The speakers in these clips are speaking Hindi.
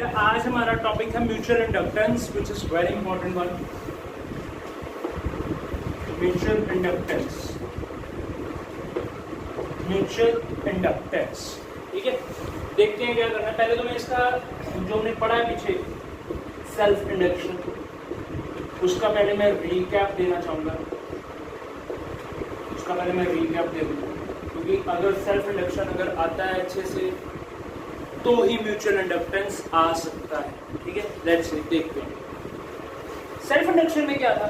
बेटा आज हमारा टॉपिक है mutual inductance which is very important one. Mutual inductance, mutual inductance, ठीक है। देखते हैं क्या करना है। पहले तो मैं इसका जो हमने पढ़ा है पीछे सेल्फ इंडक्शन, उसका पहले मैं रीकैप देना चाहूँगा। उसका पहले मैं रीकैप दे दूँ, क्योंकि अगर सेल्फ इंडक्शन अगर आता है अच्छे से तो ही म्यूचुअल इंडक्टेंस आ सकता है, ठीक है। लेट्स सी, देखते हैं सेल्फ इंडक्शन में क्या था।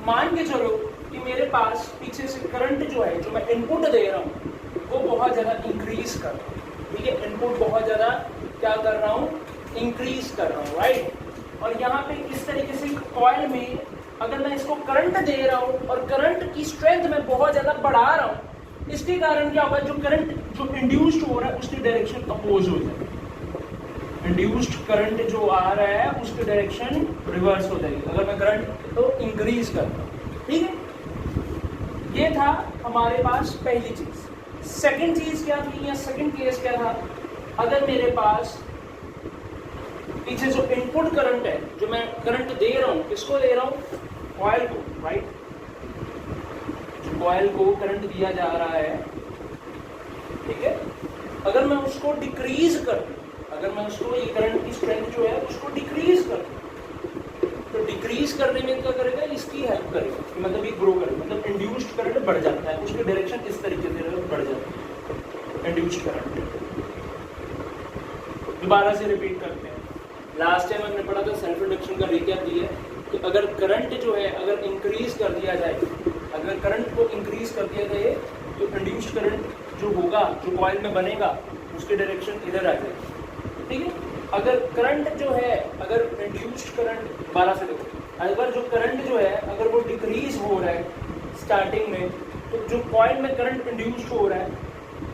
मान के चलो कि मेरे पास पीछे से करंट जो है, जो मैं इनपुट दे रहा हूँ वो बहुत ज़्यादा इंक्रीज कर रहा हूँ, ठीक है। इनपुट बहुत ज़्यादा क्या कर रहा हूँ, इंक्रीज कर रहा हूँ, राइट। और यहाँ पे इस तरीके से कॉइल में अगर मैं इसको करंट दे रहा हूँ और करंट की स्ट्रेंथ मैं बहुत ज़्यादा बढ़ा रहा हूँ, इसके कारण क्या होगा, जो करंट जो इंड्यूस्ड हो रहा है उसकी डायरेक्शन अपोज हो जाएगी। इंड्यूस्ड करंट जो आ रहा है उसकी डायरेक्शन रिवर्स हो जाएगी अगर मैं करंट तो इंक्रीज करता हूँ, ठीक है। ये था हमारे पास पहली चीज। सेकंड चीज क्या थी, या सेकंड केस क्या था, अगर मेरे पास पीछे जो इनपुट करंट है, जो मैं करंट दे रहा हूँ, किसको दे रहा हूँ, कॉइल को, राइट। कॉइल को करंट दिया जा रहा है, ठीक है। अगर मैं उसको डिक्रीज कर दूं, अगर मैं उसको ये करंट की स्ट्रेंथ जो है उसको डिक्रीज कर दूं, तो डिक्रीज करने में क्या करेगा, इसकी हेल्प करेगा, मतलब ये ग्रो करेगा, मतलब इंड्यूस्ड करंट बढ़ जाता है, उसकी डायरेक्शन इस तरीके से बढ़ जाती है इंड्यूस्ड करंट। दोबारा से रिपीट करते हैं। लास्ट टाइम हमने पढ़ा था सेल्फ इंडक्शन का रिकैप दिया कि अगर करंट जो है अगर इंक्रीज कर दिया जाए, अगर करंट को इंक्रीज कर दिया जाए तो इंड्यूस्ड करंट जो होगा, जो कॉइल में बनेगा, उसकी डायरेक्शन इधर आ जाएगी, ठीक है। अगर करंट जो है, अगर इंड्यूस्ड करंट, दोबारा से देखो, अगर जो करंट जो है अगर वो डिक्रीज हो रहा है स्टार्टिंग में, तो जो कॉइल में करंट इंड्यूस्ड हो रहा है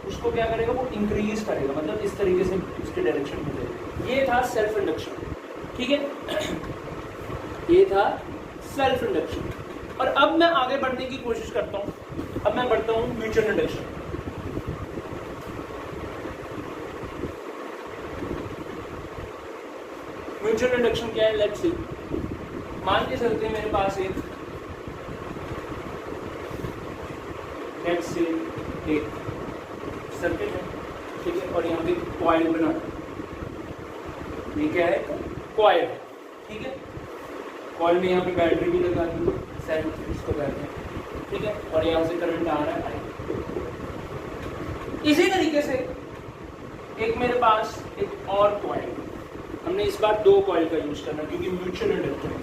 उसको क्या करेगा, वो इंक्रीज करेगा, मतलब इस तरीके से उसकी डायरेक्शन हो जाएगी। ये था सेल्फ इंडक्शन, ठीक है। ये था सेल्फ इंडक्शन। और अब मैं आगे बढ़ने की कोशिश करता हूँ। अब मैं बढ़ता हूँ म्यूचुअल इंडक्शन। म्यूचुअल इंडक्शन क्या है, लेट्स सी। मान के चलते हैं मेरे पास एक, लेट्स सी एक सर्किट है, ठीक है, और यहाँ पे कॉइल बना, ये क्या है, कॉइल, ठीक है। कॉइल में यहाँ पे बैटरी भी लगा दी, इसको कहते हैं, ठीक है, और यहाँ से करंट आ रहा है। इसी तरीके से एक मेरे पास एक और कॉइल, हमने इस बार दो कॉइल का यूज करना क्योंकि म्यूचुअल इंडक्टेंस,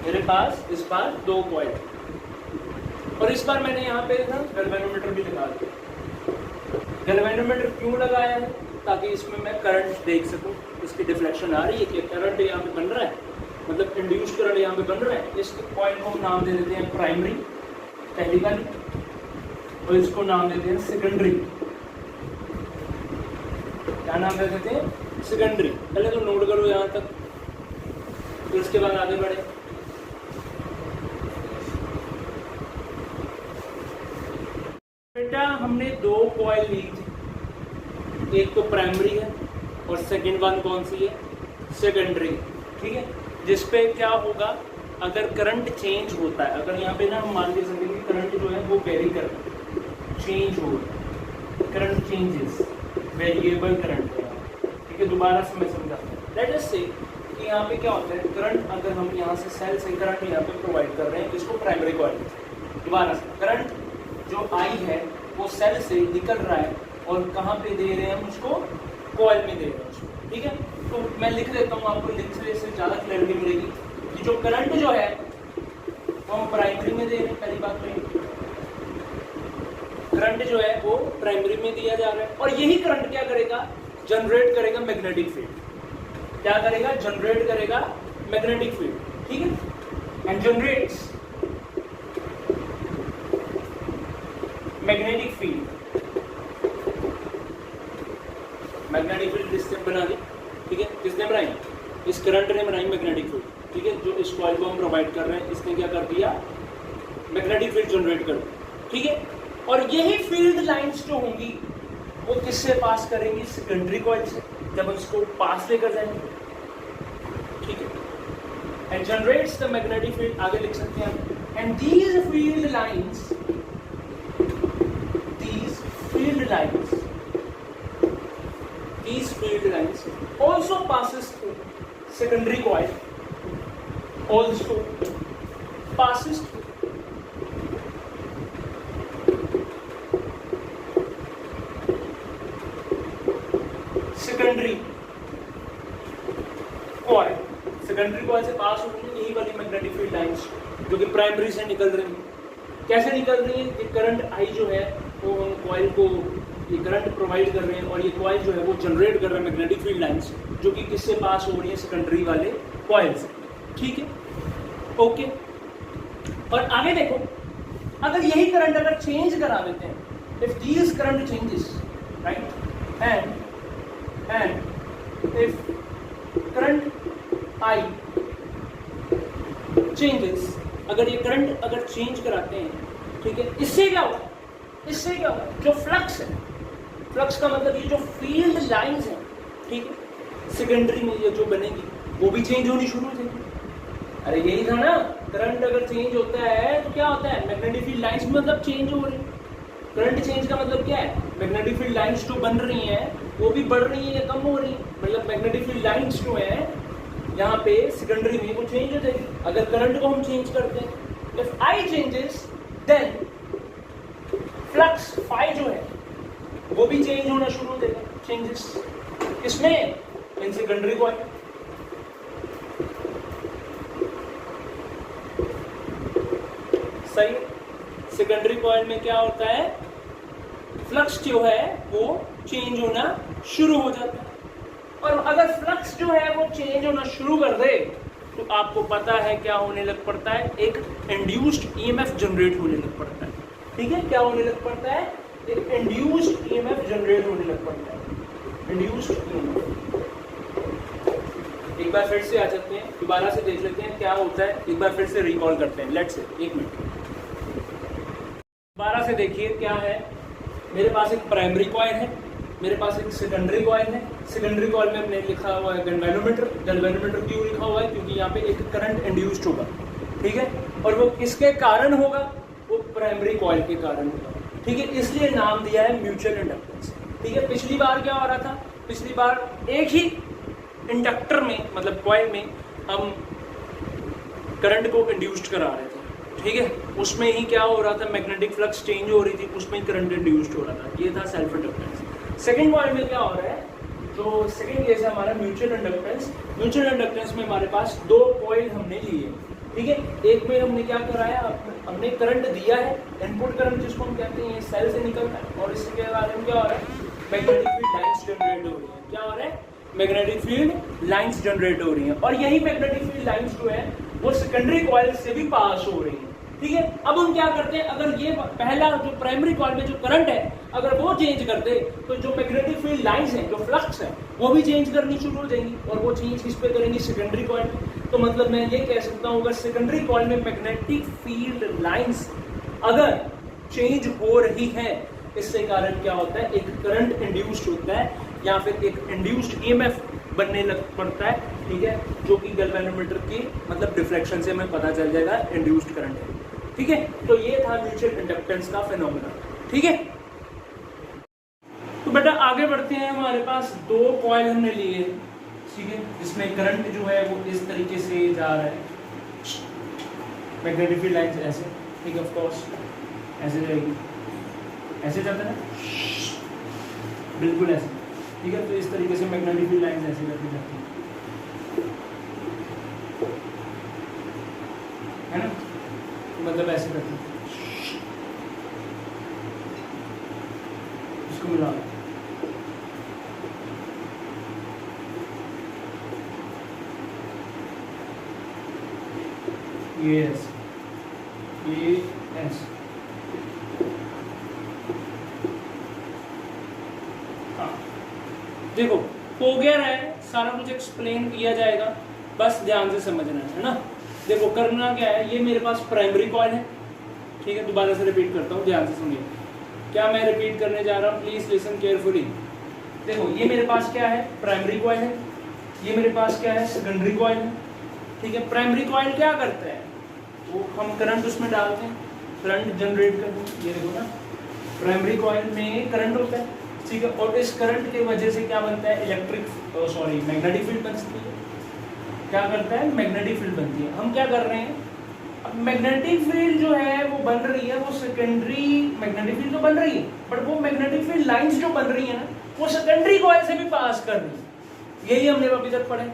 मेरे पास इस बार दो कॉइल, और इस बार मैंने यहाँ पे ना गैल्वेनोमीटर भी लगा दिया। गैल्वेनोमीटर क्यों लगाया है, ताकि इसमें मैं करंट देख सकूं, इसकी डिफ्लेक्शन आ रही है कि करंट यहाँ पे बन रहा है, मतलब इंड्यूस्ड करंट यहाँ पे बन रहा है। इस कॉइल को हम नाम दे देते हैं प्राइमरी, पहली वाली, और इसको नाम देते हैं सेकेंडरी। क्या नाम दे देते हैं, सेकेंडरी। पहले तो नोट करो यहाँ तक, फिर उसके बाद आगे बढ़े। बेटा हमने दो कॉइल ली थी, एक तो प्राइमरी है और सेकेंड वन कौन सी है, सेकेंडरी, ठीक है। जिसपे क्या होगा, अगर करंट चेंज होता है, अगर यहाँ पे ना हम मान के चलेंगे करंट जो है वो वेरी कर चेंज हो रहा है, करंट चेंजेस, वेरिएबल करंट है, ठीक है। दोबारा से मैं समझाता हूँ। लेट अस से कि यहाँ पे क्या होता है, करंट अगर हम यहाँ से सेल से करंट यहाँ पे प्रोवाइड कर रहे हैं, इसको प्राइमरी कॉइल। दोबारा से करंट जो आई है वो सेल से निकल रहा है और कहाँ पे दे रहे हैं हम उसको, कॉइल में दे रहे हैं उसको, ठीक है। तो मैं लिख देता हूँ, आपको लिखने से ज़्यादा क्लैरिटी मिलेगी कि जो करंट जो है वो हम प्राइमरी में दे रहे हैं। पहली बात तो करंट जो है वो प्राइमरी में दिया जा रहा है, और यही करंट क्या करेगा, जनरेट करेगा मैग्नेटिक फील्ड। क्या करेगा, जनरेट करेगा मैग्नेटिक फील्ड, ठीक है। And generates magnetic field, magnetic field किसने बना दी, ठीक है, किसने बनाई, इस करंट ने बनाई मैग्नेटिक फील्ड, ठीक है। जो इस कॉइल को हम प्रोवाइड कर रहे हैं, इसने क्या कर दिया, मैग्नेटिक फील्ड जनरेट कर दी, ठीक है। और यही फील्ड लाइंस जो होंगी वो किससे पास करेंगी? सेकेंडरी कॉइल से, जब उसको पास लेकर जाएंगे, ठीक है। And generates the magnetic field, आगे लिख सकते हैं हम। And these field lines also passes through secondary coil, also passes through secondary coil। Secondary coil से पास हो रही है यही वाली मैग्नेटिक फील्ड लाइंस जो कि प्राइमरी से निकल रही है। कैसे निकल रही है? ये करंट आई जो है वो हम कॉइल को ये करंट प्रोवाइड कर रहे हैं और ये कॉइल जो है वो जनरेट कर रहा है मैग्नेटिक फील्ड लाइंस जो कि किससे पास हो रही है? सेकेंडरी वाले कॉइल से, ठीक है, ओके। और आगे देखो, अगर यही करंट अगर चेंज करा देते हैं, if this current changes, right, and if current I changes, अगर ये करंट अगर चेंज कराते हैं, ठीक है, इससे क्या होगा? इससे क्या होगा? जो फ्लक्स है, फ्लक्स का मतलब ये जो फील्ड लाइंस हैं, ठीक है, सेकेंडरी में ये जो बनेगी वो भी चेंज होनी शुरू हो जाएगी। अरे यही था ना, करंट अगर चेंज होता है तो क्या होता है? मैग्नेटिक फील्ड लाइंस मतलब चेंज हो रही है। करंट चेंज का मतलब क्या है? मैग्नेटिक फील्ड लाइंस जो बन रही हैं वो भी बढ़ रही है या कम हो रही है, मतलब मैग्नेटिक फील्ड लाइंस जो है यहाँ पे सेकेंडरी में वो चेंज हो जाएगी अगर करंट को हम चेंज करते हैं। If I changes then flux phi जो है वो भी चेंज होना शुरू हो जाएगा। चेंजेस इसमें इन सेकेंडरी कॉइल, सही। सेकेंडरी कॉइल में क्या होता है? फ्लक्स जो है वो चेंज होना शुरू हो जाता है और अगर फ्लक्स जो है वो चेंज होना शुरू कर दे तो आपको पता है क्या होने लग पड़ता है? एक इंड्यूस्ड ईएमएफ जनरेट होने लग पड़ता है, ठीक है। क्या होने लग पड़ता है? एक इंड्यूस्ड ईएमएफ जनरेट होने लग पड़ता है, इंड्यूस्ड ईएमएफ। एक बार फिर से आ जाते हैं, दोबारा से देख लेते हैं क्या होता है, एक बार फिर से रिकॉल करते हैं। लेट्स से 1 मिनट दोबारा से देखिए क्या है। मेरे पास एक प्राइमरी कॉइल है, मेरे पास एक सेकेंडरी कॉइल है। सेकेंडरी कॉइल में हमने लिखा हुआ है गैल्वेनोमीटर। गैल्वेनोमीटर क्यों लिखा हुआ है? क्योंकि यहाँ पे एक करंट इंड्यूस्ड होगा, ठीक है, और वो किसके कारण होगा? वो प्राइमरी कॉइल के कारण होगा, ठीक है, इसलिए नाम दिया है म्यूचुअल इंडक्टेंस, ठीक है। पिछली बार क्या हो रहा था? पिछली बार एक ही इंडक्टर में, मतलब कॉइल में, हम करंट को इंड्यूस्ड करा रहे थे, ठीक है, उसमें ही क्या हो रहा था? मैग्नेटिक फ्लक्स चेंज हो रही थी, उसमें ही करंट इंड्यूस्ड हो रहा था, ये था सेल्फ इंडक्टेंस। सेकंड कॉइल में क्या हो रहा है? जो सेकंड केस है हमारा म्यूचुअल इंडक्टेंस। म्यूचुअल इंडक्टेंस में हमारे पास 2 कॉइल हमने लिए, ठीक है। एक में हमने क्या कराया? हमने करंट दिया है, इनपुट करंट जिसको हम कहते हैं, सेल से निकलता है, और इसके कारण क्या हो रहा है? मैग्नेटिक फील्ड लाइंस जनरेट हो रही है। क्या हो रहा है? मैग्नेटिक फील्ड लाइंस जनरेट हो रही है और यही मैग्नेटिक फील्ड लाइंस जो है वो सेकेंडरी कॉइल से भी पास हो रही है, ठीक है। अब हम क्या करते हैं? अगर ये पहला जो प्राइमरी कॉइल में जो करंट है अगर वो चेंज कर दे तो जो मैग्नेटिक फील्ड लाइंस है, जो फ्लक्स है, वो भी चेंज करनी शुरू हो जाएंगी और वो चेंज किस पे करेंगी? Secondary coil. तो मतलब मैं ये कह सकता हूँ अगर सेकेंडरी कॉइल में मैग्नेटिक फील्ड लाइंस अगर चेंज हो रही है, इससे कारण क्या होता है? एक करंट इंड्यूस्ड होता है या फिर एक इंड्यूस्ड ईएमएफ बनने लग पड़ता है, ठीक है, जो कि गैल्वेनोमीटर की मतलब डिफ्लेक्शन से हमें पता चल जाएगा इंड्यूस्ड करंट है, ठीक है। तो ये था म्यूचुअल इंडक्टेंस का फिनोमेना, ठीक है। तो बेटा आगे बढ़ते हैं। हमारे पास 2 कॉइल हमने लिए, ठीक है, जिसमें करंट जो है वो इस तरीके से जा रहा है, मैग्नेटिक फील्ड लाइंस ऐसे, ठीक है, ऑफ कोर्स ऐसे जाएगी, ऐसे जाता है ना, बिल्कुल ऐसे, ठीक है। तो इस तरीके से मैग्नेटिक फील्ड लाइंस ऐसे करके जाती है ना, मतलब ऐसे करते हैं, इसको मिला ये ऐसे, ये ऐसे, देखो हो गया है, सारा कुछ एक्सप्लेन किया जाएगा, बस ध्यान से समझना है ना। देखो करना क्या है, ये मेरे पास प्राइमरी कॉइल है, ठीक है, दोबारा से रिपीट करता हूँ, ध्यान से सुनिए। क्या मैं रिपीट करने जा रहा हूँ, प्लीज लिसन केयरफुली। देखो ये मेरे पास क्या है, प्राइमरी कॉइल है, ये मेरे पास क्या है, सेकेंडरी कॉइल है, ठीक है। प्राइमरी कॉइल क्या करता है, वो हम करंट उसमें डालते हैं, करंट जनरेट करते हैं, ये देखो ना, प्राइमरी कॉइल में करंट होता है, ठीक है। और इस करंट की वजह से क्या बनता है, मैग्नेटिक फील्ड बनती है। क्या करता है, मैग्नेटिक फील्ड बनती है। हम क्या कर रहे हैं, अब मैग्नेटिक फील्ड जो है वो बन रही है, वो सेकेंडरी मैग्नेटिक फील्ड तो बन रही है, बट वो मैग्नेटिक फील्ड लाइंस जो बन रही है ना, वो सेकेंडरी कॉइल से भी पास कर रही है। यही हमने अभी तक पढ़े,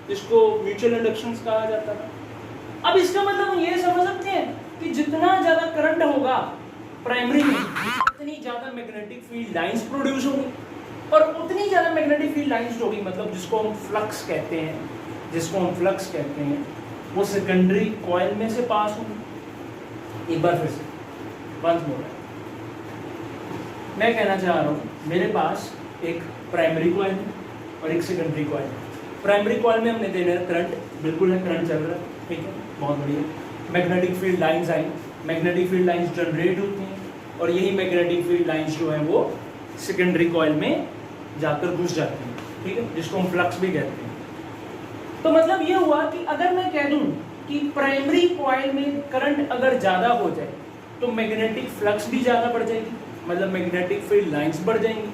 इसको म्यूचुअल इंडक्शन कहा जाता है। अब इसका मतलब हम ये समझ सकते हैं कि जितना ज्यादा करंट होगा प्राइमरी में, उतनी ज्यादा मैग्नेटिक फील्ड लाइंस प्रोड्यूस होंगी, और उतनी ज्यादा मैग्नेटिक फील्ड लाइंस होगी, मतलब जिसको हम फ्लक्स कहते हैं, वो सेकेंडरी कॉइल में से पास होंगी। एक बार फिर से वंस मोर, मैं कहना चाह रहा हूँ मेरे पास एक प्राइमरी कॉइल है और एक सेकेंडरी कॉइल है। प्राइमरी कॉइल में हमने देना है करंट, बिल्कुल है, करंट चल रहा है, ठीक है, बहुत बढ़िया। मैग्नेटिक फील्ड लाइंस आई, मैग्नेटिक फील्ड लाइंस जनरेट होती हैं, और यही मैग्नेटिक फील्ड लाइंस जो है वो सेकेंडरी कॉइल में जाकर घुस जाती हैं, ठीक है, जिसको हम फ्लक्स भी कहते हैं। तो मतलब ये हुआ कि अगर मैं कह दूं कि प्राइमरी कॉइल में करंट अगर ज्यादा हो जाए तो मैग्नेटिक फ्लक्स भी ज्यादा बढ़ जाएगी, मतलब मैग्नेटिक फील्ड लाइंस बढ़ जाएंगी,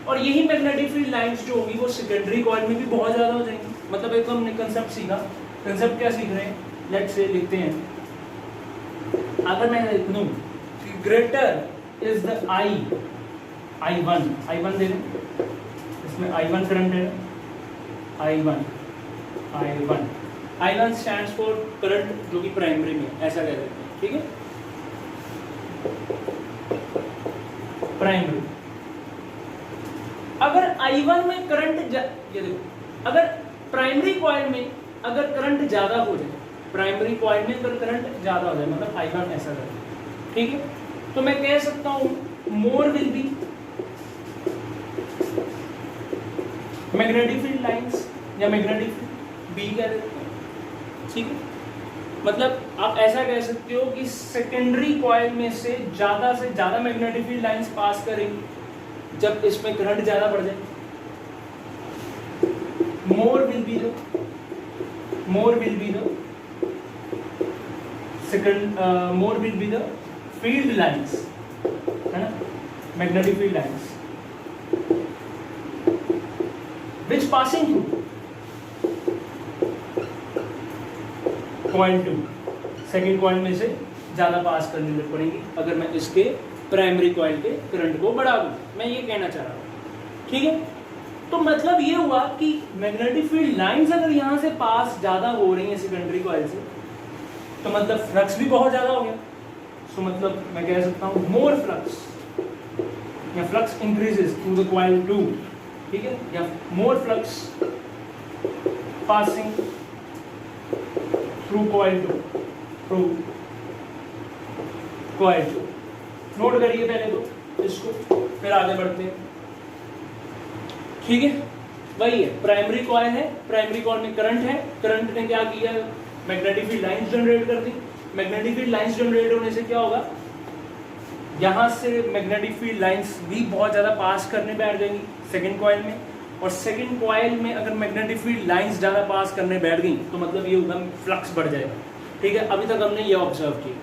और यही मैग्नेटिक फील्ड लाइंस जो होगी वो सेकेंडरी कॉइल में भी बहुत ज्यादा हो जाएंगी। मतलब एक हमने कंसेप्ट सीखा, कंसेप्ट क्या सीख रहे हैं, लेट्स से लिखते हैं, अगर मैं लिख दूं कि ग्रेटर इज द I1 दे दें, इसमें I1 करंट है, I1 स्टैंड्स फॉर करंट जो कि प्राइमरी में, ऐसा कह देते हैं, ठीक है, प्राइमरी। अगर I1 में करंट, ये देखो, अगर प्राइमरी कॉइल में अगर करंट ज्यादा हो जाए, प्राइमरी कॉइल में अगर करंट ज्यादा हो जाए, मतलब I1 ऐसा करें, ठीक है, तो मैं कह सकता हूं more will be magnetic field lines, या मैग्नेटिक फील्ड बी कह देते हैं, ठीक है। मतलब आप ऐसा कह सकते हो कि सेकेंडरी कॉइल में से ज्यादा मैग्नेटिक फील्ड लाइंस पास करेंगी जब इसमें करंट ज्यादा बढ़ जाए। More will be the field lines, है ना, magnetic field lines which passing through coil 2, second coil में से ज्यादा पास करने लग पड़ेंगी अगर मैं इसके प्राइमरी कॉइल के करंट को बढ़ा दूं, मैं ये कहना चाह रहा हूं, ठीक है। तो मतलब ये हुआ कि मैग्नेटिक फील्ड लाइंस अगर यहां से पास ज्यादा हो रही है सेकेंडरी कॉइल से, तो मतलब फ्लक्स भी बहुत ज्यादा हो गया। सो मतलब मैं कह सकता हूं मोर फ्लक्स, या flux increases through the coil 2, ठीक है, या more flux passing through coil 2, note करिए पहले तो इसको, फिर आगे बढ़ते हैं, ठीक है। वही है, प्राइमरी कॉइल है, प्राइमरी कॉइल में करंट है, करंट ने क्या किया, मैग्नेटिक फील्ड लाइंस जनरेट कर दी। मैग्नेटिक फील्ड लाइंस जनरेट होने से क्या होगा, यहां से मैग्नेटिक फील्ड लाइंस भी बहुत ज्यादा पास करने बैठ जाएंगी सेकंड कॉइल में, और सेकंड कॉइल में अगर मैग्नेटिक फील्ड लाइंस ज्यादा पास करने बैठ गई तो मतलब ये होगा फ्लक्स बढ़ जाएगा, ठीक है। अभी तक हमने ये ऑब्जर्व किया,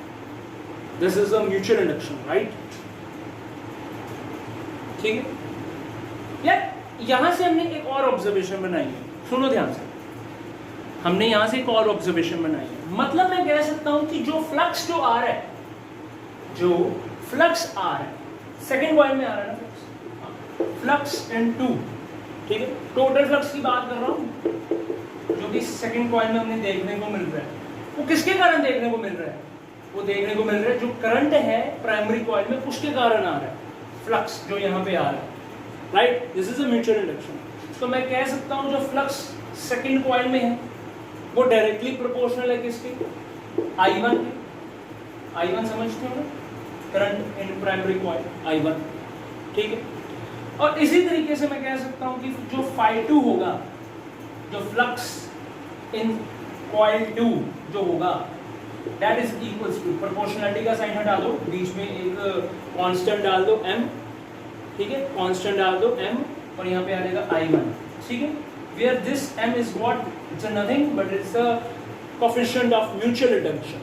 this is a mutual induction, right, ठीक है। यार यहां से हमने एक और ऑब्जर्वेशन बनाई है, सुनो ध्यान से, हमने यहां से एक और ऑब्जर्वेशन बनाई है। मतलब मैं कह सकता हूं कि जो फ्लक्स जो आ रहा है, सेकंड कॉइल में आ रहा है ना फ्लक्स इनटू, ठीक है, टोटल फ्लक्स की बात कर रहा हूं जो कि सेकंड कॉइल में हमने देखने को मिल रहा है, वो किसके कारण देखने को मिल रहा है, वो देखने को मिल रहा है जो करंट है प्राइमरी कॉइल में उसके कारण आ रहा है फ्लक्स जो यहाँ पे आ रहा है, right, this is a mutual induction. तो मैं कह सकता हूं जो फ्लक्स सेकंड कॉइल में है वो डायरेक्टली प्रोपोर्शनल है किसके, I1 के, I1 समझते हो ना, current in primary coil I1, ठीक है। और इसी तरीके से मैं कह सकता हूं कि जो φ2 होगा, जो फ्लक्स इन कॉइल 2 जो होगा that is equals to, proportionality का साइन हटा दो, बीच में एक कांस्टेंट डाल दो m, ठीक है, कांस्टेंट डाल दो m और यहाँ पे आ जाएगा I1, ठीक है, where this m is what, it's nothing but it's a coefficient of mutual induction,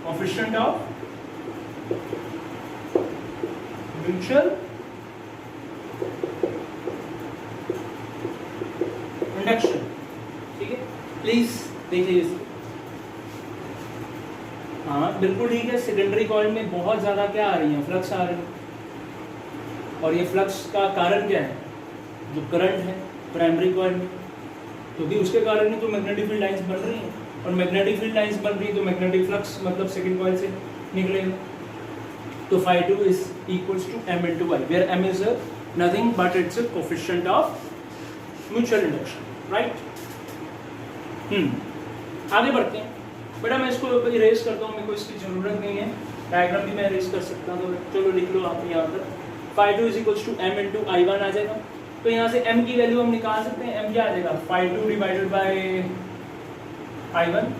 coefficient of mutual induction, ठीक है, प्लीज देखिए इसको। हाँ बिल्कुल ठीक है, सेकेंडरी कॉइल में बहुत ज़्यादा क्या आ रही है, फ्लक्स आ रही है, और ये फ्लक्स का कारण क्या है, जो करंट है प्राइमरी कॉइल में, क्योंकि उसके कारण ही तो मैग्नेटिक फील्ड लाइंस बन रही हैं, और मैग्नेटिक फील्ड लाइंस बन रही है तो मैग्नेटिक फ्लक्स मतलब सेकेंड कॉइल से निकलेगा। तो phi2 is equals to m into I, where m is nothing but it's a coefficient of mutual induction, right? आगे बढ़ते हैं बेटा, मैं इसको इरेज करता हूँ, मेरे को इसकी ज़रूरत नहीं है, डायग्राम भी मैं इरेज कर सकता हूँ, तो चलो लिख लो आप यहाँ पर, phi2 is equals to m into I1 आ जाएगा, तो यहाँ से m की वैल्यू हम निकाल सकते हैं, m क्या आ जाएगा, phi2 डिवाइडेड बाय I1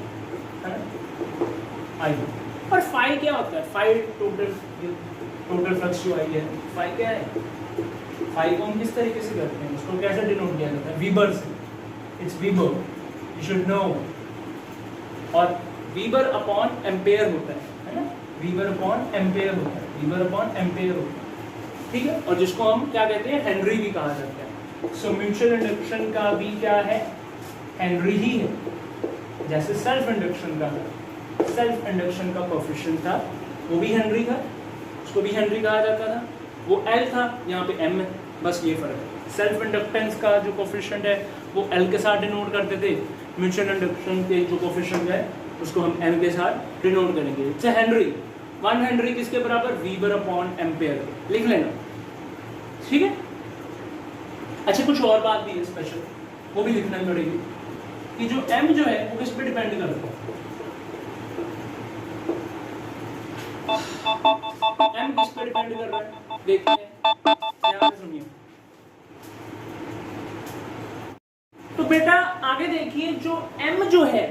है ना, I1, और फाई क्या होता है, फाई टोटल फ्लक्स जो आई है, फाई क्या है, फाई को हम किस तरीके से करते हैं, उसको कैसे डिनोट किया जाता है, वीबर से, इट्स वीबर, यू शुड नो, और वीबर अपॉन एम्पेयर होता है ना, वीबर अपॉन एम्पेयर होता है, वीबर अपॉन एम्पेयर होता है, ठीक है, और जिसको हम क्या कहते हैं, हेनरी भी कहा जाता है। सो म्यूचुअल इंडक्शन का भी क्या है, हेनरी ही है, जैसे सेल्फ इंडक्शन का है, सेल्फ इंडक्शन का कोएफिशिएंट था वो भी हेनरी था, उसको भी हेनरी कहा जाता था, वो L था, यहाँ पे M है, बस ये फर्क है। सेल्फ इंडक्टेंस का जो कोएफिशिएंट है वो L के साथ डिनोट करते थे, म्यूचुअल इंडक्शन के जो कोएफिशिएंट है उसको हम M के साथ डिनोट करेंगे। इट्स हेनरी, 1 हेनरी किसके बराबर, वीबर अपॉन एम्पेयर, लिख लेना, ठीक है। अच्छा कुछ और बात भी है स्पेशल, वो भी लिखना पड़ेगी कि जो M जो है वो किस पे डिपेंड करता है, M किस पर डिपेंड कर रहा है, देखते हैं, ध्यान से सुनिए। तो बेटा आगे देखिए, जो M जो है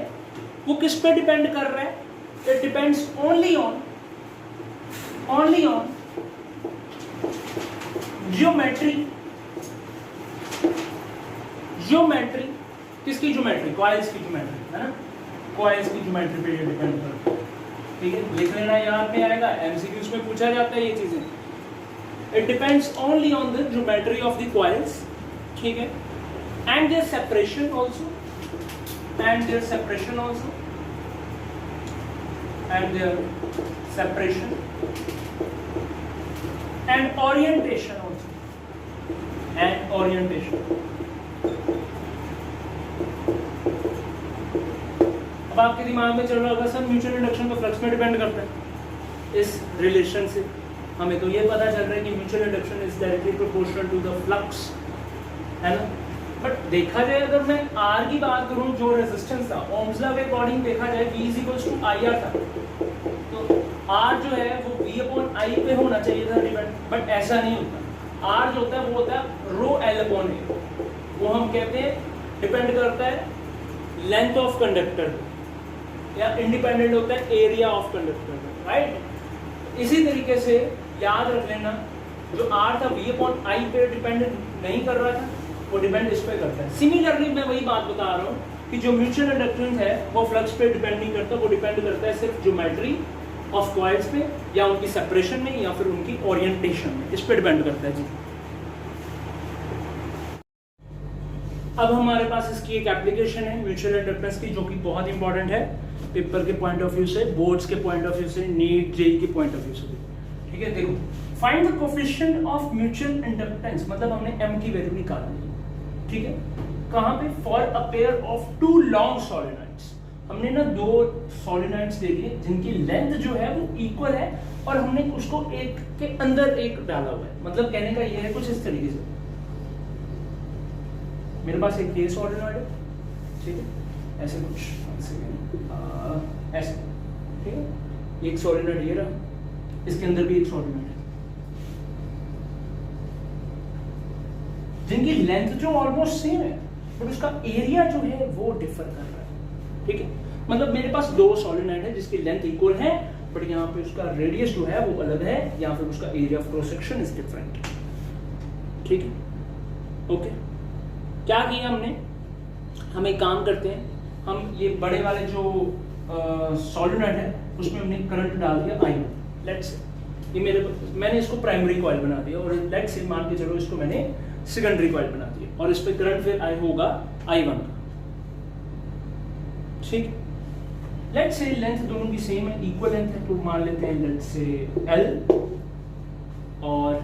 वो किस पे डिपेंड कर रहा है, it depends only on geometry, geometry किसकी ज्योमेट्री, कॉइल्स की ज्योमेट्री है ना, कॉइल्स की ज्योमेट्री पे ये डिपेंड करता है, ठीक है, लिख लेना, यहाँ पे आएगा, एमसीक्यूज में पूछा जाता है ये चीजें। It depends only on the geometry of the coils, ठीक है, and their separation also, and their separation also, and their separation and orientation also, and orientation. अब आपके दिमाग में चल रहा होगा सर म्यूचुअल इंडक्शन तो फ्लक्स में डिपेंड करता है, इस रिलेशन से हमें तो ये पता चल रहा है कि mutual induction is directly proportional to the flux, है ना, बट देखा जाए अगर मैं R की बात करूं, जो रेजिस्टेंस था ओम्स लॉ के अकॉर्डिंग देखा जाए V is equals to IR था, तो R जो है वो V अपॉन I पे होना चाहिए था डिपेंड, बट ऐसा नहीं होता, R जो होता है वो होता है रो L अपॉन A, वो हम कहते हैं डिपेंड करता है लेंथ ऑफ कंडक्टर या इंडिपेंडेंट होता है एरिया ऑफ कंडक्टर, राइट। इसी तरीके से याद रख लेना, जो R था V अपॉन I पे डिपेंड नहीं कर रहा था, वो डिपेंड इस पे करता है। सिमिलरली मैं वही बात बता रहा हूँ कि जो म्यूचुअल इंडक्टेंस है वो फ्लक्स पे डिपेंड नहीं करता, वो डिपेंड करता है सिर्फ ज्योमेट्री ऑफ कॉइल्स पे, या उनकी सेपरेशन में, या फिर उनकी ओरिएंटेशन में, इस पे डिपेंड करता है जी। अब हमारे पास इसकी एक एप्लीकेशन है म्यूचुअल इंडक्टेंस की, जो कि बहुत इंपॉर्टेंट है पेपर के पॉइंट ऑफ व्यू से, बोर्ड्स के पॉइंट ऑफ व्यू से, नीट जेई के पॉइंट ऑफ व्यू से, ठीक है। देखो, find the coefficient of mutual inductance, मतलब हमने m की वैल्यू निकालनी है, ठीक है, कहां पे, for a pair of two long solenoids. हमने ना दो सॉलिनॉइड्स दे दिए जिनकी लेंथ जो है वो इक्वल है, और हमने उसको एक के अंदर एक डाला हुआ है, मतलब कहने का ये है कुछ इस तरीके से, मेरे पास एक ये सॉलिनॉइड है, ठीक है, ऐसे कुछ ऐसे, ठीक है, एक सॉलिनॉइड ये रहा, इसके अंदर भी एक सॉलिनॉइड है, जिनकी लेंथ जो ऑलमोस्ट सेम है, बट उसका एरिया जो है वो डिफर कर रहा है, ठीक है। मतलब मेरे पास दो सोलेनॉइड है जिसकी लेंथ इक्वल है, बट यहाँ पे उसका रेडियस जो है वो अलग है, या फिर उसका area of cross section is different. ठीक है, ओके। क्या किया हमने, हम एक काम करते हैं, हम ये बड़े वाले जो सोलेनॉइड है उसमें हमने करंट डाल दिया I1। लेट्स ये मैंने इसको प्राइमरी कॉइल बना दिया, और लेट्स से मान के चलो इसको मैंने सेकेंडरी कॉइल बना दिया, और इस पे करंट फिर आई होगा I1 का। ठीक, लेट्स से लेंथ दोनों की सेम है, इक्वल लेंथ है, तो मान लेते हैं लेट्स से L, और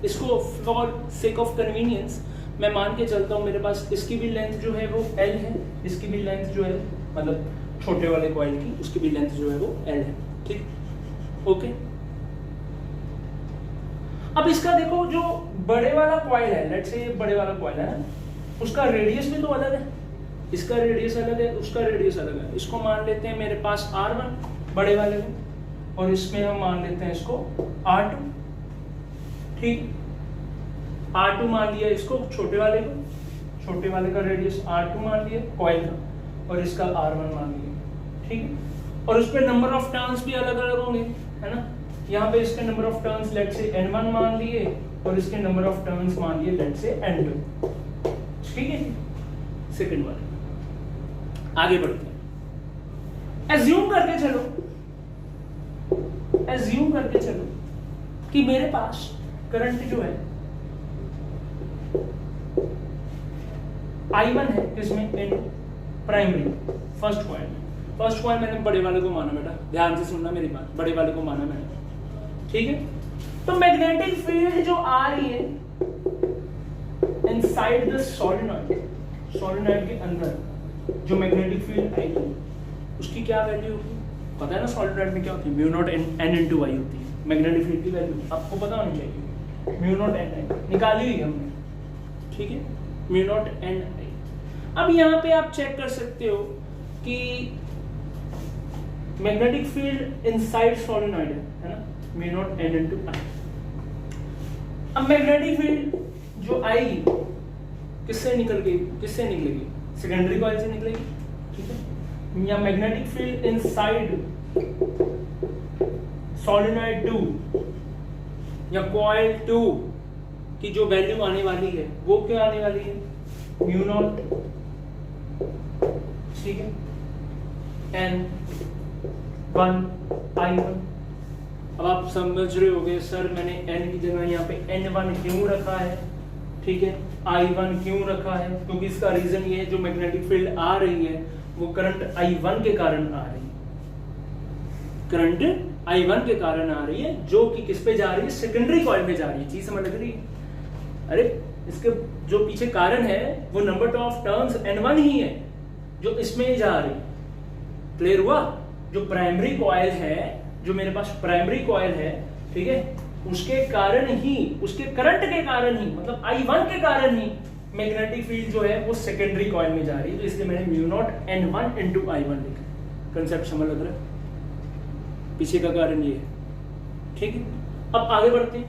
इसको फॉर सेक ऑफ कन्वीनियंस मैं मान के चलता हूं मेरे पास इसकी भी लेंथ जो है वो L है, इसकी भी लेंथ जो है मतलब छोटे वाले कॉइल की उसकी भी लेंथ जो है वो L है। ठीक, ओके। अब इसका देखो जो बड़े वाला कॉइल है, लेट्स से बड़े वाला कॉइल है ना, उसका रेडियस भी तो अलग है, इसका रेडियस अलग है, उसका रेडियस अलग है। इसको मान लेते हैं मेरे पास R1 बड़े वाले में, और इसमें हम मान लेते हैं इसको R2। ठीक, R2 मान लिया इसको छोटे वाले को, छोटे वाले का रेडियस R2 मान लिया कॉइल का, और इसका R1 मान लिया। ठीक है, और उस पर नंबर ऑफ टर्न्स भी अलग अलग होंगे, है ना। यहाँ पे इसके number of turns let's say N1 मान लिए, और इसके नंबर ऑफ टर्न्स मान लिए लेट्स से N2। ठीक है, सेकंड वाले आगे बढ़ते हैं। एज्यूम करके चलो कि मेरे पास करंट जो है I1 है इसमें इन प्राइमरी फर्स्ट कॉइल मैंने बड़े वाले को माना, बेटा ध्यान से सुनना मेरी बात, बड़े वाले को माना मैंने। ठीक है, तो मैग्नेटिक फील्ड जो आ रही है इनसाइड द सोलेनॉइड के अंदर जो मैग्नेटिक फील्ड आएगी उसकी क्या वैल्यू होगी, पता है ना सोलेनॉइड में क्या होती है, mu naught n into I होती है मैग्नेटिक फील्ड की वैल्यू, आपको पता होनी चाहिए, म्यू नॉट n निकाली हुई हमने। ठीक है, म्यू नॉट n। अब यहाँ पे आप चेक कर सकते हो कि मैग्नेटिक फील्ड इनसाइड सोलेनॉइड है ना, mu naught n into I। अब मैग्नेटिक फील्ड जो आएगी किससे निकलेगी, सेकेंडरी कॉइल से निकलेगी। ठीक है, या मैग्नेटिक फील्ड इनसाइड सोलेनॉइड 2 या कॉइल 2 की जो वैल्यू आने वाली है वो क्या आने वाली है, म्यू नॉट, ठीक है, N1 I1। अब आप समझ रहे होगे सर मैंने n की जगह यहाँ पे N1 क्यों रखा है, ठीक है, I1 क्यों रखा है, क्योंकि इसका रीजन ये है जो मैग्नेटिक फील्ड आ रही है वो करंट I1 के कारण आ रही है, करंट I1 के कारण आ रही है, जो कि किस पे जा रही है, सेकेंडरी कॉइल में जा रही है। चीज समझ लग रही है? अरे इसके जो पीछे कारण है वो नंबर ऑफ टर्न्स N1 ही है जो इसमें जा रही है। क्लियर हुआ? जो प्राइमरी कॉइल है, जो मेरे पास प्राइमरी कॉइल है, ठीक है, उसके कारण ही, उसके करंट के कारण ही, मतलब I1 के कारण ही मैग्नेटिक फील्ड जो है वो सेकेंडरी कॉइल में जा रही है, तो इसलिए मैंने mu naught N1 into I1 लिखा। कंसेप्ट समझ लग रहा है? पीछे का कारण ये है। ठीक है, अब आगे बढ़ते हैं।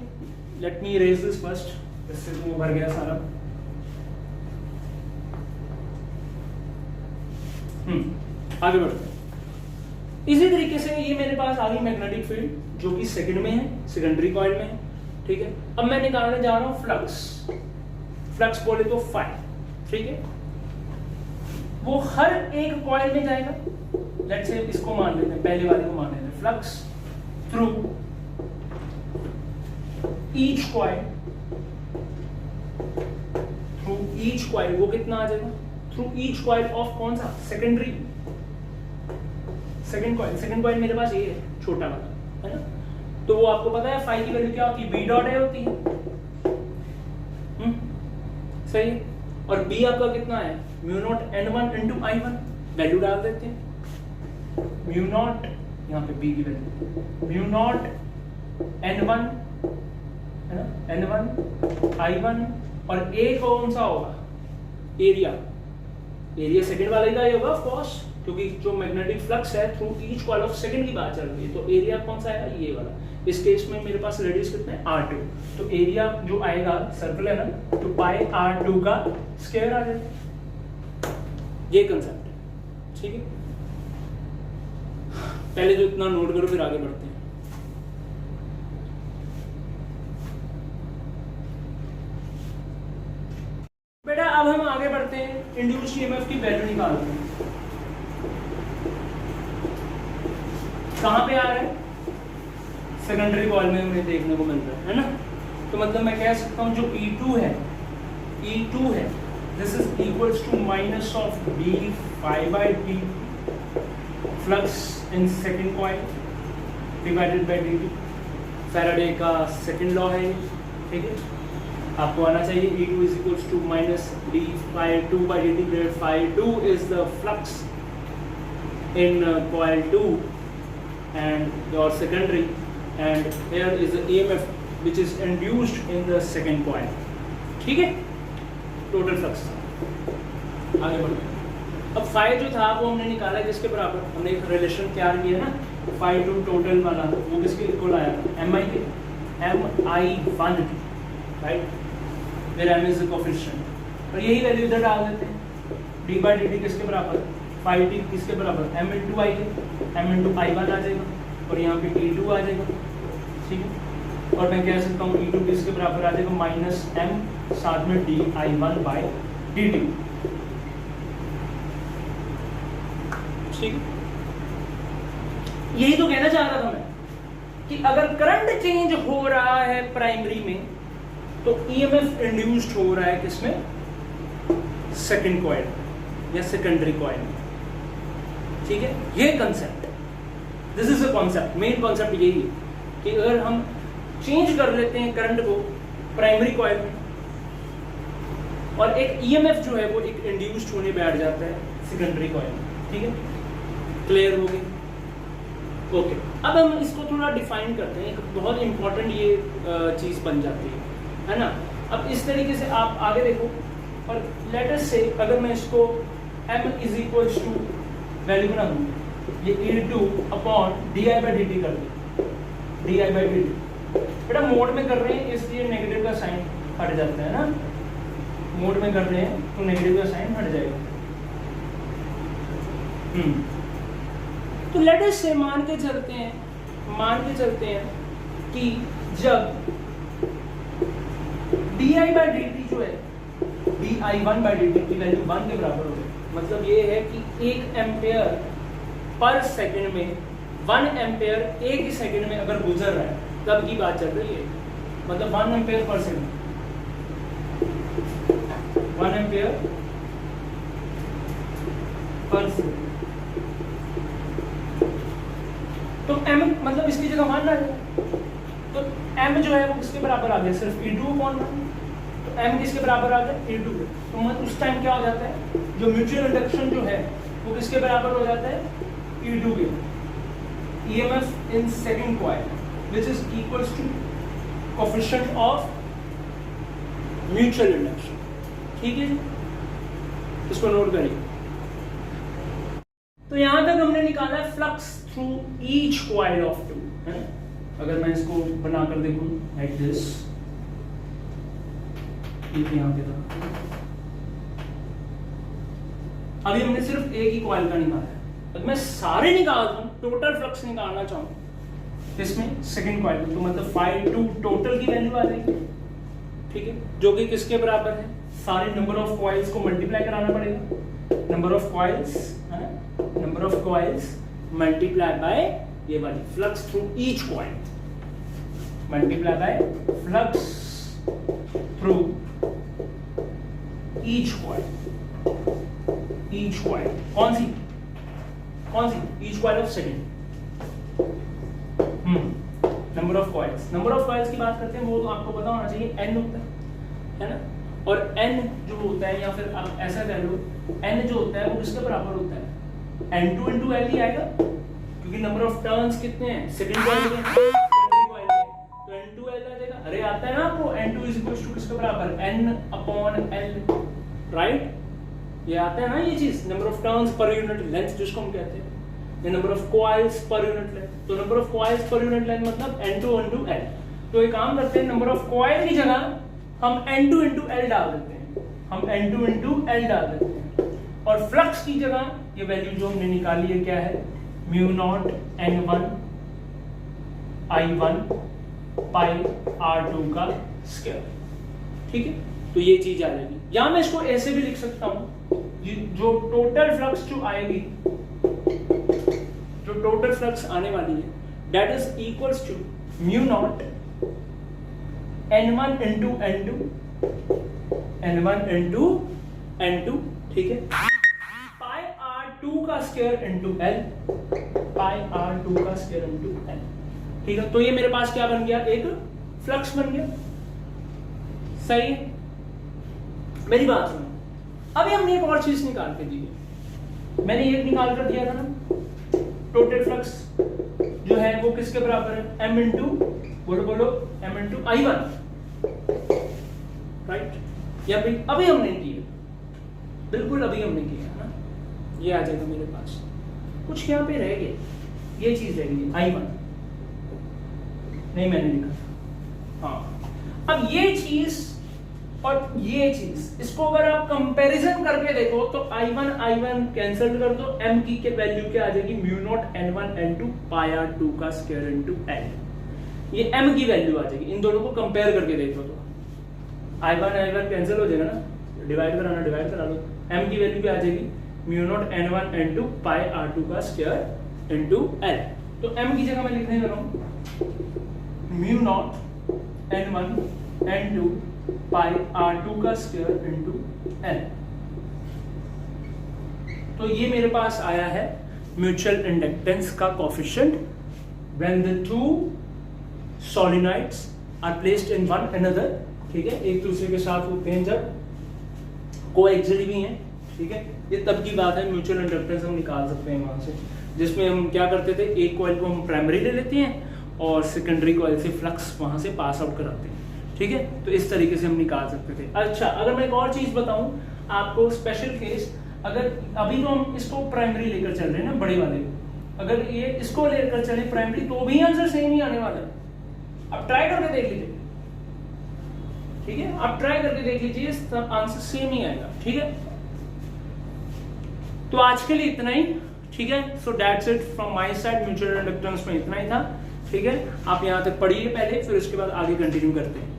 Let me erase this first, इससे तो भर गया सारा। आगे बढ़ते हैं। इसी तरीके से ये मेरे पास आ गई मैग्नेटिक फील्ड जो कि सेकंड में है, सेकेंडरी कॉइल में है। ठीक है, अब मैं निकालने जा रहा हूं फ्लक्स बोले तो फाई। ठीक है, वो हर एक कॉइल में जाएगा। लेट्स से इसको मान लेते हैं, पहले वाले को मान लेते हैं, फ्लक्स थ्रू ईच कॉइल, वो कितना आ जाएगा, थ्रू ईच कॉइल ऑफ कौन सा, सेकेंडरी, सेकंड कॉइल मेरे पास ये है, छोटा वाला, है ना। तो वो आपको पता है फाई की वैल्यू क्या होती है, बी डॉट ए होती है। सही है, और बी आपका कितना है, mu naught N1 into I1। Value डाल देते हैं, म्यू नॉट, यहाँ पे बी की वैल्यू म्यू नॉट N1, है ना, N1 I1, और ए कौन सा होगा, एरिया सेकंड वाले का ही होगा ऑफ कोर्स, क्योंकि जो मैग्नेटिक फ्लक्स है through each coil of second की बात चल रही है, तो एरिया कौन सा आएगा, ये वाला। इस केस में मेरे पास रेडियस कितना है, R2, तो एरिया जो आएगा सर्कल है ना, तो पाई R2 का स्क्वायर आ जाएगा। ये कंसेप्ट है। ठीक है, पहले तो इतना नोट करो फिर आगे बढ़ते हैं। बेटा अब हम आगे बढ़ते हैं, इंड्यूस्ड ईएमएफ की वैल्यू निकालते हैं। कहां पे आ रहा है? सेकेंडरी कॉइल में हमें देखने को मिल रहा है ना। तो मतलब मैं कह सकता हूं जो E2 है, E2 है, this is equals to minus of d phi by d flux in second coil divided by dt। Faraday का सेकेंड लॉ है, ठीक है। आपको आना चाहिए E2 is equals to minus d phi 2 by dt, where phi 2 is the flux in coil 2 and your secondary, and here is the EMF which is induced in the second coil, ठीक है। टोटल फ्लक्स आगे बढ़ते हैं। अब phi जो था वो हमने निकाला किसके बराबर? हमने एक रिलेशन तैयार किया ना, phi 2 टोटल वाला, वो किसके इक्वल आया? mi के, mi1, right, where m is the coefficient। और यही वैल्यू इधर डाल देते हैं, d by dt किसके बराबर? phi t किसके बराबर? m into i के, m into i1 आ जाएगा और यहाँ पे E2 आ जाएगा, ठीक है। और मैं कह सकता हूँ E2 किसके बराबर आ जाएगा? माइनस m साथ में di1 by dt, ठीक है। यही तो कहना चाह रहा था मैं कि अगर करंट चेंज हो रहा है प्राइमरी में तो ईएमएफ इंड्यूस्ड हो रहा है किसमें? सेकंड कॉइल या सेकेंडरी कॉइल में, ठीक है। ये concept, this is a concept, main concept यही है कि अगर हम चेंज कर लेते हैं करंट को प्राइमरी कॉइल में और एक ईएमएफ जो है वो एक इंड्यूस्ड होने बैठ जाता है सेकेंडरी कॉइल में, ठीक है। क्लियर हो गई? ओके, अब हम इसको थोड़ा डिफाइन करते हैं, एक बहुत इंपॉर्टेंट ये चीज बन जाती है ना। अब इस तरीके से आप आगे देखो और लेट अस से अगर मैं इसको m is equals to value बना दूँ, ये E2 upon di by dt कर दूँ, di बाई dt। बेटा मोड में कर रहे हैं इसलिए नेगेटिव का साइन हट जाता है ना, मोड में कर रहे हैं तो नेगेटिव का साइन हट जाएगा। तो लेट अस से मान के चलते हैं कि जब di by dt जो है di1 by dt की वैल्यू 1 के बराबर हो गई, मतलब ये है कि 1 एम्पेयर पर सेकंड में 1 एम्पेयर एक ही सेकंड में अगर गुजर रहा है तब की बात चल रही है, मतलब 1 ampere per second, 1 ampere per second. तो m मतलब इसकी जगह 1 आ जाएगा, तो m जो है वो किसके बराबर आ गया? सिर्फ E2 अपॉन 1। तो m किसके बराबर आ गया? E2। तो मतलब उस टाइम क्या हो जाता है, जो म्यूचुअल इंडक्शन जो है वो किसके बराबर हो जाता है? E2 के। EMF in second coil which is equals to coefficient of mutual induction, ठीक है। इसको नोट करिए। तो यहां तक हमने निकाला है flux through each coil of 2, है ना। अगर मैं इसको बनाकर देखूं लाइक दिस, यहां पे था, अभी हमने सिर्फ एक ही कॉइल का निकाला है। अगर मैं सारे निकाल दूं, टोटल फ्लक्स निकालना चाहूं इसमें सेकंड कॉइल में, तो मतलब phi 2 टोटल की वैल्यू आ जाएगी, ठीक है, जो कि किसके बराबर है? सारे नंबर ऑफ कॉइल्स को मल्टीप्लाई कराना पड़ेगा, नंबर ऑफ कॉइल्स, है ना, number of coils multiply by ये वाली flux through each coil, multiply by flux through each coil. Each coil कौन सी each coil of second. Number of coils की बात करते हैं, वो तो आपको पता होना चाहिए n होता है ना। और n जो होता है, या फिर आप ऐसा कह लो, n जो होता है वो किसके बराबर होता है? n2 into l ही आएगा, क्योंकि नंबर ऑफ टर्न्स कितने हैं सेकंड कॉइल में, तो n2l आ जाएगा। अरे आता है ना आपको, n2 इज इक्वल टू किसके बराबर? n upon l, right. ये आता है ना ये चीज, number of turns per unit length जिसको हम कहते हैं, ये number of coils per unit length. तो number of coils per unit length मतलब n2 into l। तो एक काम करते हैं, नंबर ऑफ कॉइल की जगह हम n2 into l डाल देते हैं, और फ्लक्स की जगह ये वैल्यू जो हमने निकाली है क्या है? म्यू नॉट N1 I1 पाई R2 का स्क्वायर। ठीक है, तो ये चीज आ जाएगी। या मैं इसको ऐसे भी लिख सकता हूं, जो टोटल फ्लक्स जो आएगी, जो टोटल फ्लक्स आने वाली है, that is equals to mu naught N1 into N2, N1 into N2, ठीक है, पाई R2 का स्क्वायर इंटू L, पाई R2 का स्क्वायर इंटू L। ठीक है, तो ये मेरे पास क्या बन गया, एक फ्लक्स बन गया। सही है, मेरी बात सुनो। अभी हमने एक और चीज निकाल के दी है, मैंने एक निकाल कर दिया था ना, टोटल फ्लक्स जो है वो किसके बराबर है, M इंटू, बोलो बोलो, M इंटू I1, राइट। या भाई अभी हमने किया, बिल्कुल अभी हमने किया है ना, ये आ जाएगा मेरे पास। कुछ यहाँ पे रह गया, ये चीज रह गई I1, नहीं मैंने लिखा था। हाँ, अब ये चीज और ये चीज, इसको अगर आप कंपैरिजन करके देखो तो I1 कैंसिल कर दो, M की के वैल्यू क्या आ जाएगी, म्यू नॉट N1 N2 पाई R2 का स्क्वायर इनटू L। ये M की वैल्यू आ जाएगी। इन दोनों को कंपेयर करके देखो तो I1 कैंसिल हो जाएगा ना, डिवाइड करा लो, M की वैल्यू क्या आ जाएगी, म्यू नॉट N1 N2 पाई R2 का स्क्वायर इनटू L। तो M की जगह मैं लिखने जा रहा हूं म्यू नॉट N1 N2 पाई R2 का स्क्वायर इनटू L। तो ये मेरे पास आया है म्यूचुअल इंडक्टेंस का coefficient when the two solenoids are placed in one another. ठीक है, एक दूसरे के साथ होते हैं जब कोएक्सियल भी हैं। ठीक है, ये तब की बात है, म्यूचुअल इंडक्टेंस हम निकाल सकते हैं वहां से, जिसमें हम क्या करते थे, एक कॉइल को हम प्राइमरी ले लेते हैं और सेकेंडरी कॉइल से फ्लक्स वहां से पास आउट कराते हैं। ठीक है, तो इस तरीके से हम निकाल सकते थे। अच्छा, अगर मैं एक और चीज बताऊं आपको, स्पेशल केस, अगर अभी तो हम इसको प्राइमरी लेकर चल रहे हैं ना, बड़े वाले, अगर ये इसको लेकर चले प्राइमरी तो भी आंसर सेम ही आने वाला है। अब ट्राई करके देख लीजिए। ठीक है, आप ट्राई करके देख लीजिए, सब आंसर सेम ही आएगा। ठीक है, तो आज के लिए इतना ही। ठीक है, so that's it from my side, mutual inductance में इतना ही था। ठीक है, आप यहां तक पढ़िए पहले, फिर उसके बाद आगे कंटिन्यू करते हैं।